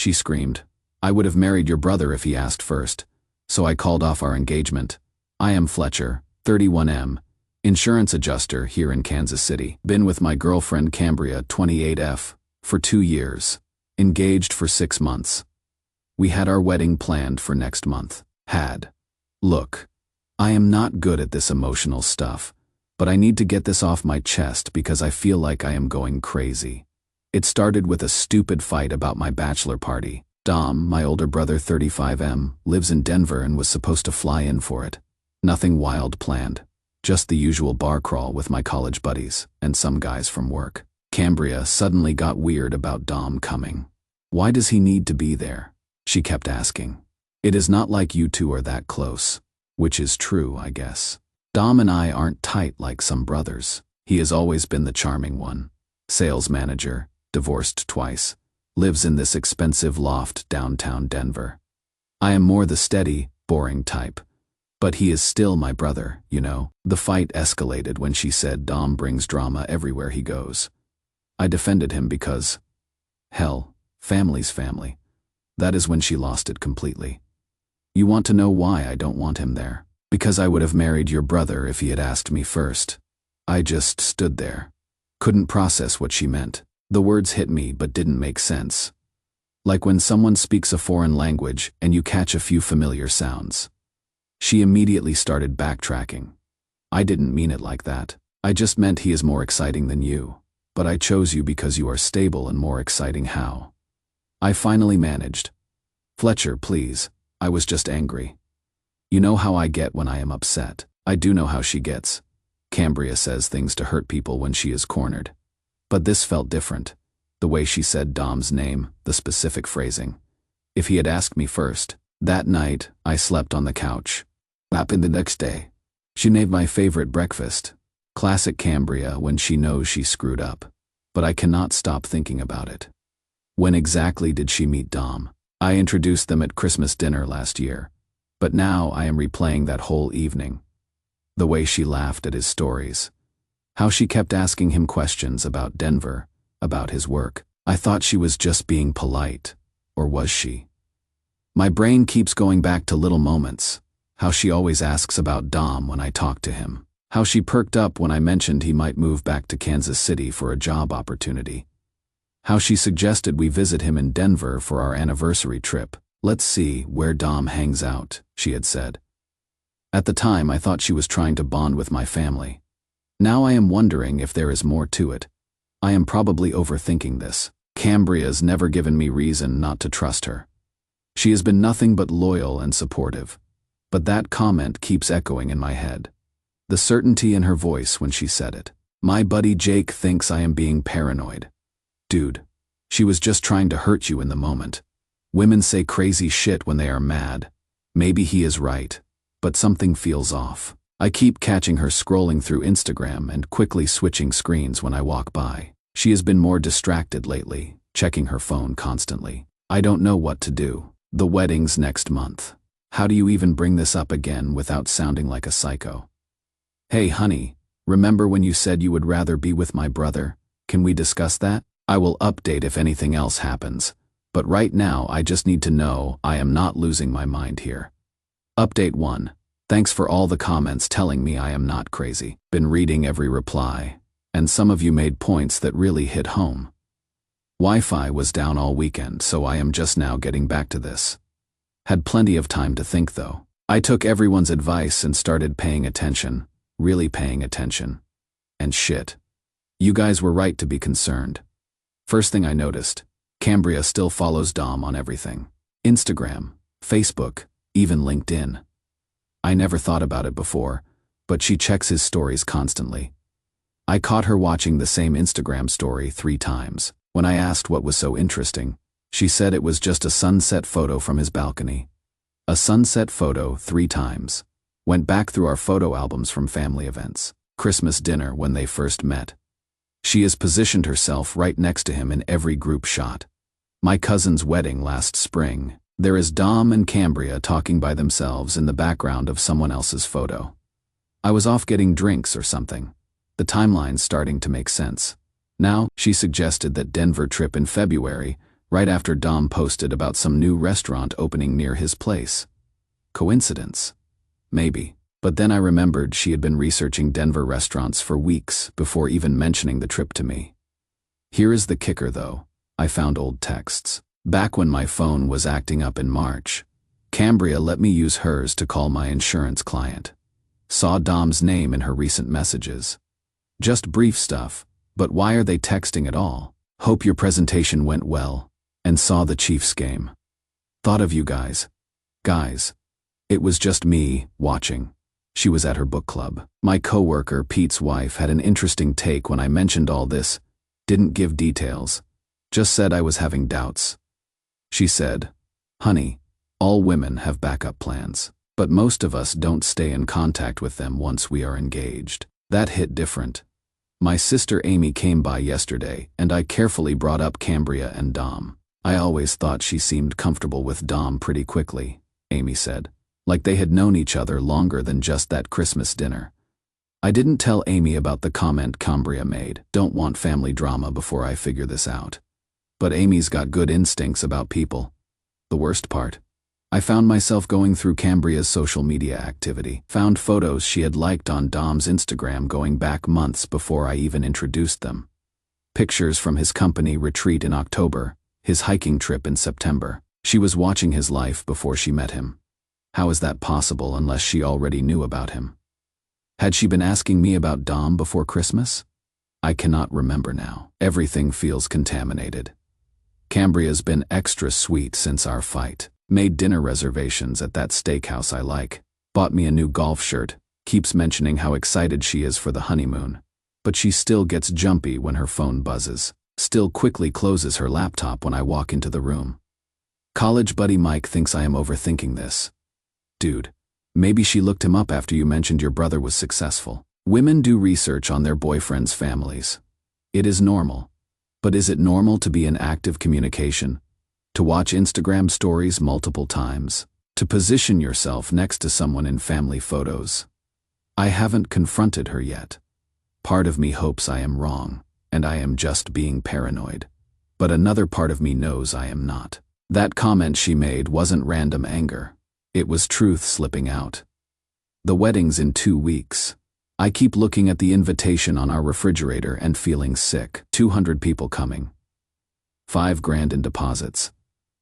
She screamed. "I would have married your brother if he asked first. So I called off our engagement. I am Fletcher, 31M, insurance adjuster here in Kansas City. Been with my girlfriend Cambria, 28F, for 2 years. Engaged for 6 months. We had our wedding planned for next month. Look, I am not good at this emotional stuff, but I need to get this off my chest because I feel like I am going crazy. It started with a stupid fight about my bachelor party. Dom, my older brother 35M, lives in Denver and was supposed to fly in for it. Nothing wild planned. Just the usual bar crawl with my college buddies and some guys from work. Cambria suddenly got weird about Dom coming. Why does he need to be there? She kept asking. It is not like you two are that close. Which is true, I guess. Dom and I aren't tight like some brothers. He has always been the charming one. Sales manager, divorced twice, lives in this expensive loft downtown Denver. I am more the steady, boring type. But he is still my brother, you know. The fight escalated when she said Dom brings drama everywhere he goes. I defended him because, hell, family's family. That is when she lost it completely. You want to know why I don't want him there? Because I would have married your brother if he had asked me first. I just stood there. Couldn't process what she meant. The words hit me but didn't make sense. Like when someone speaks a foreign language and you catch a few familiar sounds. She immediately started backtracking. I didn't mean it like that. I just meant he is more exciting than you. But I chose you because you are stable and more exciting. How? I finally managed. Fletcher, please. I was just angry. You know how I get when I am upset. I do know how she gets. Cambria says things to hurt people when she is cornered. But this felt different. The way she said Dom's name, the specific phrasing. If he had asked me first. That night, I slept on the couch. Happened the next day. She made my favorite breakfast. Classic Cambria when she knows she screwed up. But I cannot stop thinking about it. When exactly did she meet Dom? I introduced them at Christmas dinner last year. But now I am replaying that whole evening. The way she laughed at his stories. How she kept asking him questions about Denver, about his work. I thought she was just being polite. Or was she? My brain keeps going back to little moments. How she always asks about Dom when I talk to him. How she perked up when I mentioned he might move back to Kansas City for a job opportunity. How she suggested we visit him in Denver for our anniversary trip. Let's see where Dom hangs out, she had said. At the time, I thought she was trying to bond with my family. Now I am wondering if there is more to it. I am probably overthinking this. Cambria's never given me reason not to trust her. She has been nothing but loyal and supportive. But that comment keeps echoing in my head. The certainty in her voice when she said it. My buddy Jake thinks I am being paranoid. Dude, she was just trying to hurt you in the moment. Women say crazy shit when they are mad. Maybe he is right, but something feels off. I keep catching her scrolling through Instagram and quickly switching screens when I walk by. She has been more distracted lately, checking her phone constantly. I don't know what to do. The wedding's next month. How do you even bring this up again without sounding like a psycho? Hey honey, remember when you said you would rather be with my brother? Can we discuss that? I will update if anything else happens. But right now I just need to know I am not losing my mind here. Update 1. Thanks for all the comments telling me I am not crazy. Been reading every reply, and some of you made points that really hit home. Wi-Fi was down all weekend, so I am just now getting back to this. Had plenty of time to think though. I took everyone's advice and started paying attention, really paying attention. And shit. You guys were right to be concerned. First thing I noticed, Cambria still follows Dom on everything. Instagram, Facebook, even LinkedIn. I never thought about it before, but she checks his stories constantly. I caught her watching the same Instagram story 3 times. When I asked what was so interesting, she said it was just a sunset photo from his balcony. A sunset photo 3 times. Went back through our photo albums from family events. Christmas dinner when they first met. She has positioned herself right next to him in every group shot. My cousin's wedding last spring. There is Dom and Cambria talking by themselves in the background of someone else's photo. I was off getting drinks or something. The timeline's starting to make sense. Now, she suggested that Denver trip in February right after Dom posted about some new restaurant opening near his place. Coincidence? Maybe. But then I remembered she had been researching Denver restaurants for weeks before even mentioning the trip to me. Here is the kicker though. I found old texts. Back when my phone was acting up in March, Cambria let me use hers to call my insurance client. Saw Dom's name in her recent messages. Just brief stuff, but why are they texting at all? Hope your presentation went well, and saw the Chiefs game. Thought of you guys. Guys. It was just me, watching. She was at her book club. My coworker, Pete's wife, had an interesting take when I mentioned all this. Didn't give details. Just said I was having doubts. She said, "Honey, all women have backup plans, but most of us don't stay in contact with them once we are engaged." That hit different. My sister Amy came by yesterday, and I carefully brought up Cambria and Dom. "I always thought she seemed comfortable with Dom pretty quickly," Amy said, like they had known each other longer than just that Christmas dinner. I didn't tell Amy about the comment Cambria made. Don't want family drama before I figure this out. But Amy's got good instincts about people. The worst part? I found myself going through Cambria's social media activity, found photos she had liked on Dom's Instagram going back months before I even introduced them. Pictures from his company retreat in October, his hiking trip in September. She was watching his life before she met him. How is that possible unless she already knew about him? Had she been asking me about Dom before Christmas? I cannot remember now. Everything feels contaminated. Cambria's been extra sweet since our fight. Made dinner reservations at that steakhouse I like. Bought me a new golf shirt. Keeps mentioning how excited she is for the honeymoon. But she still gets jumpy when her phone buzzes. Still quickly closes her laptop when I walk into the room. College buddy Mike thinks I am overthinking this. Dude, maybe she looked him up after you mentioned your brother was successful. Women do research on their boyfriends' families. It is normal. But is it normal to be in active communication? To watch Instagram stories multiple times? To position yourself next to someone in family photos? I haven't confronted her yet. Part of me hopes I am wrong, and I am just being paranoid. But another part of me knows I am not. That comment she made wasn't random anger. It was truth slipping out. The wedding's in 2 weeks. I keep looking at the invitation on our refrigerator and feeling sick. 200 people coming. $5,000 in deposits.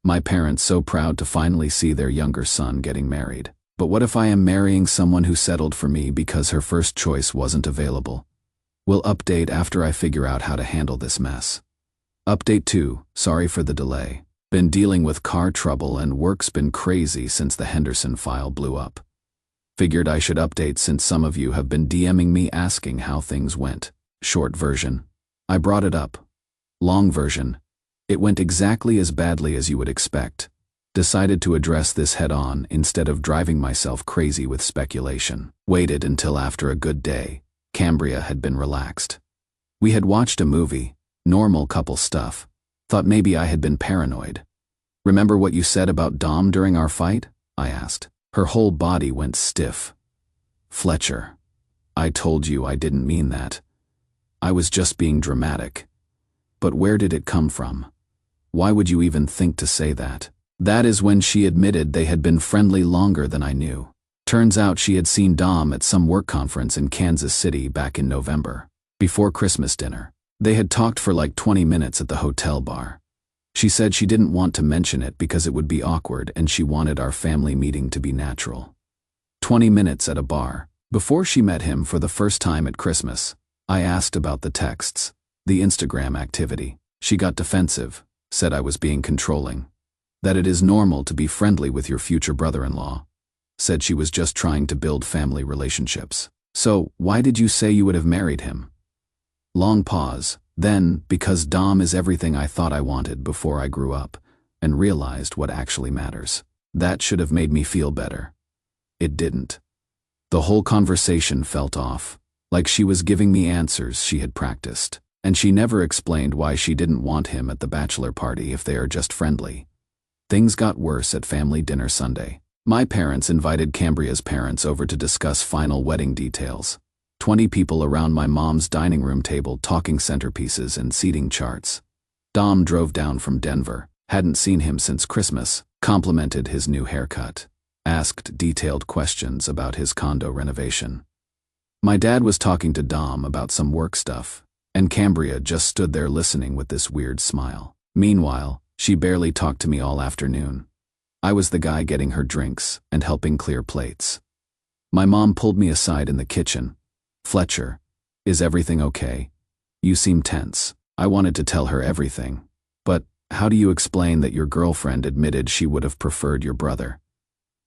My parents so proud to finally see their younger son getting married. But what if I am marrying someone who settled for me because her first choice wasn't available? We'll update after I figure out how to handle this mess. Update 2, sorry for the delay. Been dealing with car trouble and work's been crazy since the Henderson file blew up. Figured I should update since some of you have been DMing me asking how things went. Short version. I brought it up. Long version. It went exactly as badly as you would expect. Decided to address this head on instead of driving myself crazy with speculation. Waited until after a good day. Cambria had been relaxed. We had watched a movie, normal couple stuff. Thought maybe I had been paranoid. Remember what you said about Dom during our fight? I asked. Her whole body went stiff. Fletcher, I told you I didn't mean that. I was just being dramatic. But where did it come from? Why would you even think to say that? That is when she admitted they had been friendly longer than I knew. Turns out she had seen Dom at some work conference in Kansas City back in November, before Christmas dinner. They had talked for like 20 minutes at the hotel bar. She said she didn't want to mention it because it would be awkward and she wanted our family meeting to be natural. 20 minutes at a bar. Before she met him for the first time at Christmas, I asked about the texts, the Instagram activity. She got defensive, said I was being controlling, that it is normal to be friendly with your future brother-in-law. Said she was just trying to build family relationships. So, why did you say you would have married him? Long pause. Then, because Dom is everything I thought I wanted before I grew up, and realized what actually matters. That should have made me feel better. It didn't. The whole conversation felt off, like she was giving me answers she had practiced, and she never explained why she didn't want him at the bachelor party if they are just friendly. Things got worse at family dinner Sunday. My parents invited Cambria's parents over to discuss final wedding details. 20 people around my mom's dining room table talking centerpieces and seating charts. Dom drove down from Denver. Hadn't seen him since Christmas. Complimented his new haircut. Asked detailed questions about his condo renovation. My dad was talking to Dom about some work stuff, and Cambria just stood there listening with this weird smile. Meanwhile, she barely talked to me all afternoon. I was the guy getting her drinks and helping clear plates. My mom pulled me aside in the kitchen. "Fletcher, is everything okay? You seem tense." I wanted to tell her everything. "But how do you explain that your girlfriend admitted she would have preferred your brother?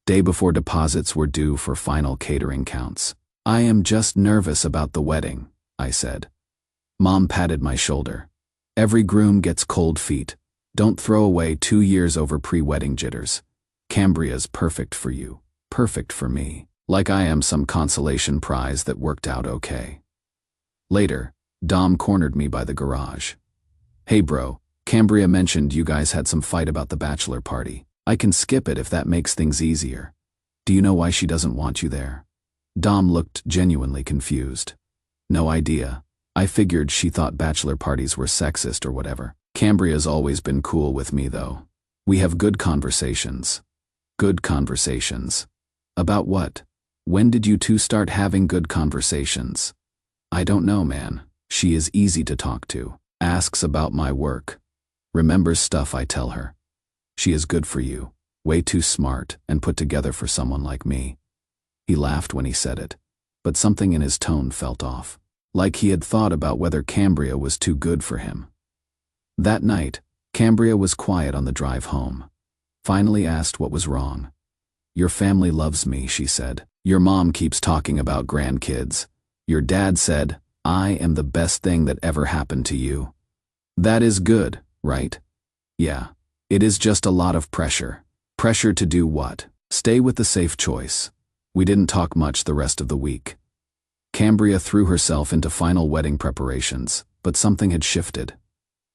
Day before deposits were due for final catering counts." "I am just nervous about the wedding," I said. Mom patted my shoulder. "Every groom gets cold feet. Don't throw away 2 years over pre-wedding jitters. Cambria's perfect for you, perfect for me. Like I am some consolation prize that worked out okay." Later, Dom cornered me by the garage. "Hey bro, Cambria mentioned you guys had some fight about the bachelor party. I can skip it if that makes things easier. Do you know why she doesn't want you there?" Dom looked genuinely confused. "No idea. I figured she thought bachelor parties were sexist or whatever. Cambria's always been cool with me though. We have good conversations." "Good conversations? About what? When did you two start having good conversations?" "I don't know, man. She is easy to talk to. Asks about my work. Remembers stuff I tell her. She is good for you. Way too smart and put together for someone like me." He laughed when he said it, but something in his tone felt off. Like he had thought about whether Cambria was too good for him. That night, Cambria was quiet on the drive home. Finally asked what was wrong. "Your family loves me," she said. "Your mom keeps talking about grandkids. Your dad said, I am the best thing that ever happened to you. That is good, right?" "Yeah. It is just a lot of pressure." "Pressure to do what?" "Stay with the safe choice." We didn't talk much the rest of the week. Cambria threw herself into final wedding preparations, but something had shifted.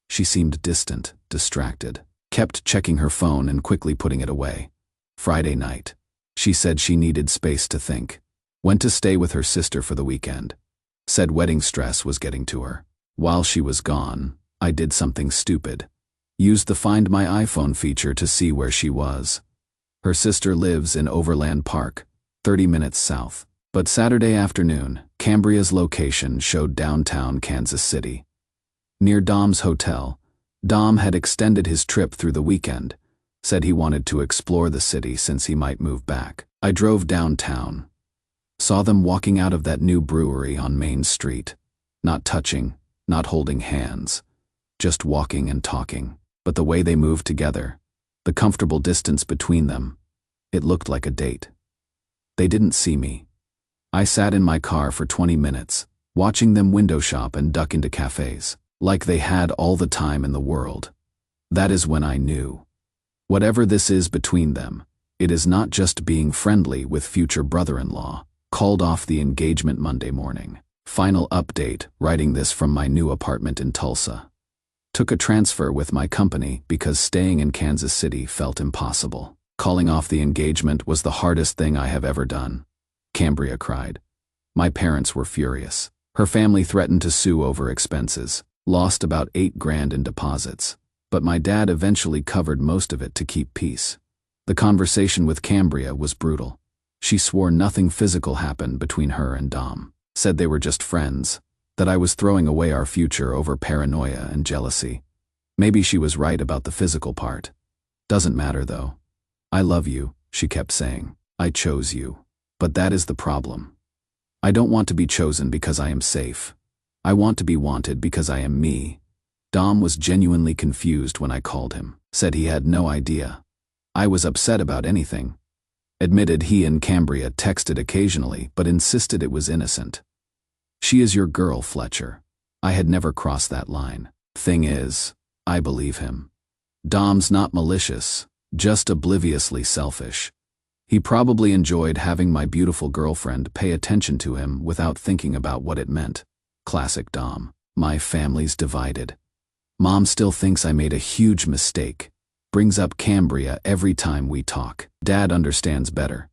She seemed distant, distracted, kept checking her phone and quickly putting it away. Friday night. She said she needed space to think. Went to stay with her sister for the weekend. Said wedding stress was getting to her. While she was gone, I did something stupid. Used the Find My iPhone feature to see where she was. Her sister lives in Overland Park, 30 minutes south. But Saturday afternoon, Cambria's location showed downtown Kansas City. Near Dom's hotel. Dom had extended his trip through the weekend. Said he wanted to explore the city since he might move back. I drove downtown. Saw them walking out of that new brewery on Main Street. Not touching, not holding hands. Just walking and talking. But the way they moved together, the comfortable distance between them, it looked like a date. They didn't see me. I sat in my car for 20 minutes, watching them window shop and duck into cafes, like they had all the time in the world. That is when I knew. Whatever this is between them, it is not just being friendly with future brother-in-law. Called off the engagement Monday morning. Final update, writing this from my new apartment in Tulsa. Took a transfer with my company because staying in Kansas City felt impossible. Calling off the engagement was the hardest thing I have ever done. Cambria cried. My parents were furious. Her family threatened to sue over expenses. Lost about $8,000 in deposits. But my dad eventually covered most of it to keep peace. The conversation with Cambria was brutal. She swore nothing physical happened between her and Dom. Said they were just friends. That I was throwing away our future over paranoia and jealousy. Maybe she was right about the physical part. Doesn't matter though. I love you, she kept saying. I chose you. But that is the problem. I don't want to be chosen because I am safe. I want to be wanted because I am me. Dom was genuinely confused when I called him. Said he had no idea. I was upset about anything. Admitted he and Cambria texted occasionally but insisted it was innocent. She is your girl, Fletcher. I had never crossed that line. Thing is, I believe him. Dom's not malicious, just obliviously selfish. He probably enjoyed having my beautiful girlfriend pay attention to him without thinking about what it meant. Classic Dom. My family's divided. Mom still thinks I made a huge mistake. Brings up Cambria every time we talk. Dad understands better.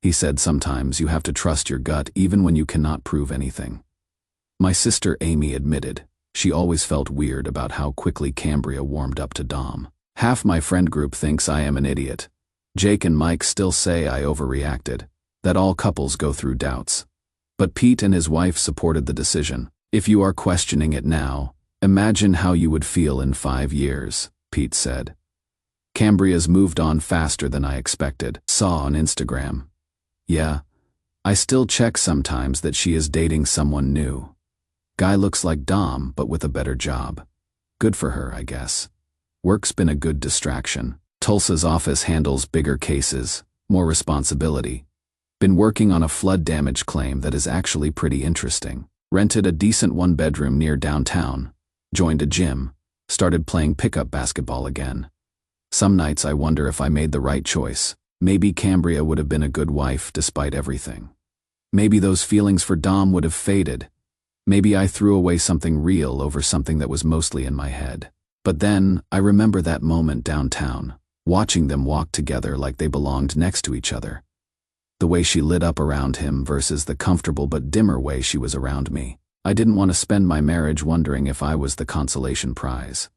He said sometimes you have to trust your gut even when you cannot prove anything. My sister Amy admitted she always felt weird about how quickly Cambria warmed up to Dom. Half my friend group thinks I am an idiot. Jake and Mike still say I overreacted, that all couples go through doubts. But Pete and his wife supported the decision. If you are questioning it now, imagine how you would feel in 5 years, Pete said. Cambria's moved on faster than I expected, saw on Instagram. Yeah, I still check sometimes that she is dating someone new. Guy looks like Dom, but with a better job. Good for her, I guess. Work's been a good distraction. Tulsa's office handles bigger cases, more responsibility. Been working on a flood damage claim that is actually pretty interesting. Rented a decent 1-bedroom near downtown. Joined a gym. Started playing pickup basketball again. Some nights I wonder if I made the right choice. Maybe Cambria would have been a good wife despite everything. Maybe those feelings for Dom would have faded. Maybe I threw away something real over something that was mostly in my head. But then, I remember that moment downtown, watching them walk together like they belonged next to each other. The way she lit up around him versus the comfortable but dimmer way she was around me. I didn't want to spend my marriage wondering if I was the consolation prize.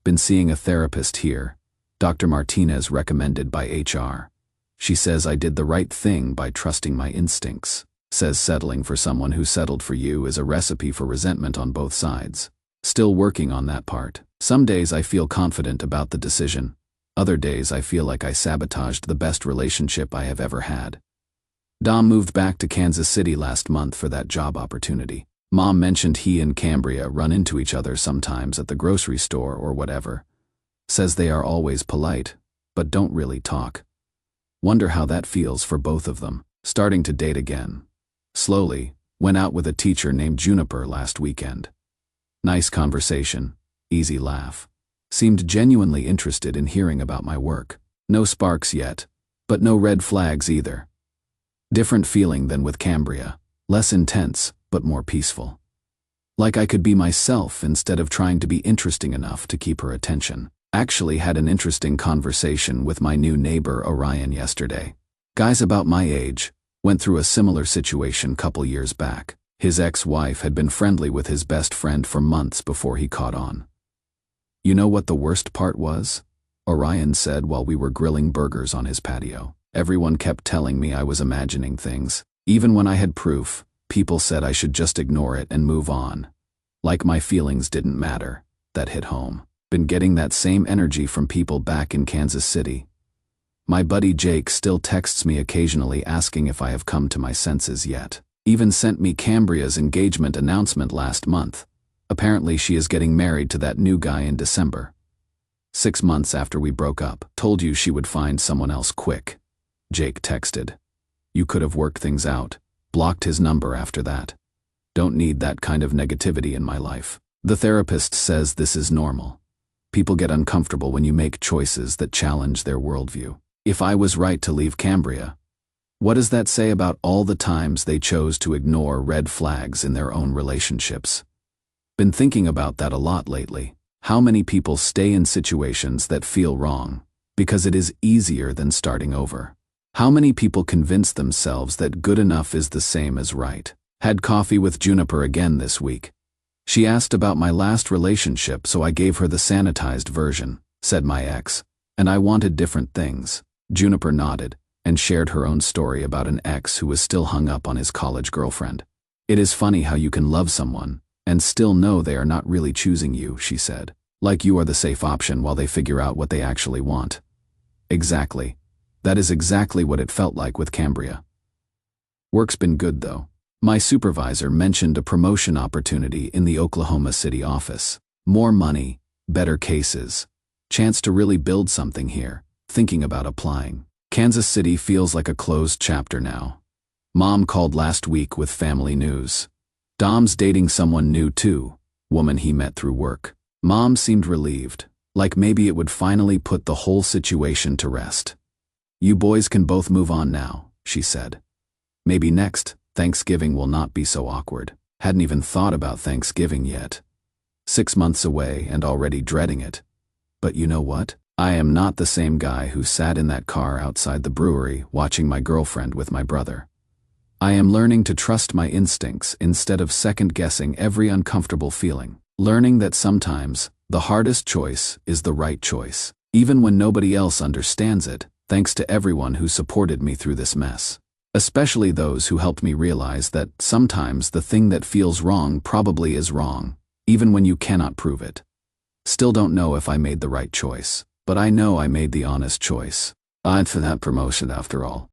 Been seeing a therapist here, Dr. Martinez recommended by HR. She says I did the right thing by trusting my instincts. Says settling for someone who settled for you is a recipe for resentment on both sides. Still working on that part. Some days I feel confident about the decision. Other days I feel like I sabotaged the best relationship I have ever had. Dom moved back to Kansas City last month for that job opportunity. Mom mentioned he and Cambria run into each other sometimes at the grocery store or whatever. Says they are always polite, but don't really talk. Wonder how that feels for both of them. Starting to date again. Slowly, went out with a teacher named Juniper last weekend. Nice conversation, easy laugh. Seemed genuinely interested in hearing about my work. No sparks yet, but no red flags either. Different feeling than with Cambria, less intense, but more peaceful. Like I could be myself instead of trying to be interesting enough to keep her attention. Actually had an interesting conversation with my new neighbor Orion yesterday. Guys about my age, went through a similar situation couple years back. His ex-wife had been friendly with his best friend for months before he caught on. You know what the worst part was? Orion said while we were grilling burgers on his patio. Everyone kept telling me I was imagining things. Even when I had proof, people said I should just ignore it and move on. Like my feelings didn't matter. That hit home. Been getting that same energy from people back in Kansas City. My buddy Jake still texts me occasionally asking if I have come to my senses yet. Even sent me Cambria's engagement announcement last month. Apparently she is getting married to that new guy in December. 6 months after we broke up. Told you she would find someone else quick. Jake texted. You could have worked things out. Blocked his number after that. Don't need that kind of negativity in my life. The therapist says this is normal. People get uncomfortable when you make choices that challenge their worldview. If I was right to leave Cambria, what does that say about all the times they chose to ignore red flags in their own relationships? Been thinking about that a lot lately. How many people stay in situations that feel wrong because it is easier than starting over? How many people convince themselves that good enough is the same as right? Had coffee with Juniper again this week. She asked about my last relationship, so I gave her the sanitized version, said my ex, and I wanted different things. Juniper nodded and shared her own story about an ex who was still hung up on his college girlfriend. It is funny how you can love someone and still know they are not really choosing you, she said. Like you are the safe option while they figure out what they actually want. Exactly. That is exactly what it felt like with Cambria. Work's been good though. My supervisor mentioned a promotion opportunity in the Oklahoma City office. More money, better cases. Chance to really build something here. Thinking about applying. Kansas City feels like a closed chapter now. Mom called last week with family news. Dom's dating someone new too, woman he met through work. Mom seemed relieved, like maybe it would finally put the whole situation to rest. You boys can both move on now, she said. Maybe next Thanksgiving will not be so awkward. Hadn't even thought about Thanksgiving yet. 6 months away and already dreading it. But you know what? I am not the same guy who sat in that car outside the brewery watching my girlfriend with my brother. I am learning to trust my instincts instead of second-guessing every uncomfortable feeling. Learning that sometimes the hardest choice is the right choice. Even when nobody else understands it, thanks to everyone who supported me through this mess. Especially those who helped me realize that sometimes the thing that feels wrong probably is wrong, even when you cannot prove it. Still don't know if I made the right choice, but I know I made the honest choice. I'd for that promotion after all.